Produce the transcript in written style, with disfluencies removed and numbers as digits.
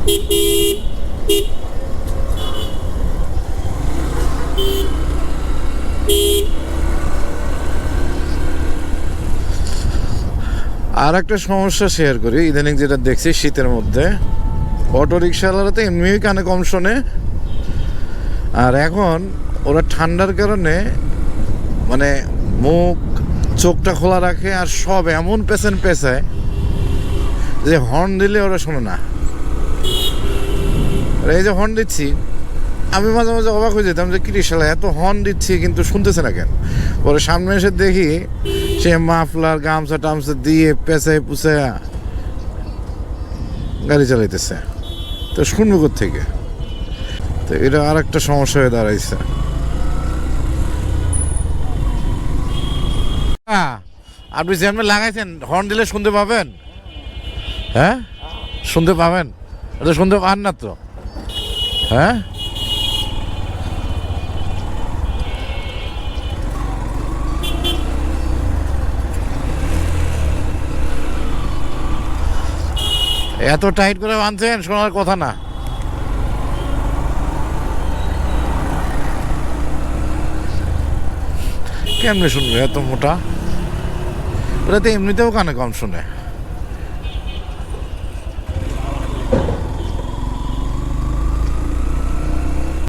আর একটা সমস্যা শেয়ার করি, ইদানিং যেটা দেখছি শীতের মধ্যে অটো রিক্সাওয়ালারা তো এমনিই কানে কম শোনে, আর এখন ওরা ঠান্ডার কারণে মানে মুখ চোখটা খোলা রাখে আর সব এমন পেছায় যে হর্ন দিলে ওরা শোনে না। এই যে হর্ন দিচ্ছি, আমি মাঝে মাঝে অবাক হয়ে যেতাম যে কিরিশালা এত হর্ন দিচ্ছি কিন্তু শুনতেছে না কেন। পরে সামনে এসে দেখি সে মাফলার গামছা টামছা দিয়ে পেঁচায় পুষায় গাড়ি চালাইতেছে, তো শুনবো কোত্থেকে? তো এটা আর একটা সমস্যা হয়ে দাঁড়াইছে। আপনি যেমন লাগাইছেন হর্ন দিলে শুনতে পাবেন? হ্যাঁ, শুনতে পাবেন? এটা শুনতে পান না তো? হ্যাঁ, এত টাইট করে বাঁধছেন, শোনার কথা না। কেমনে শুনবে এত মোটা? ওরা তো এমনিতেও কানে কম শুনে।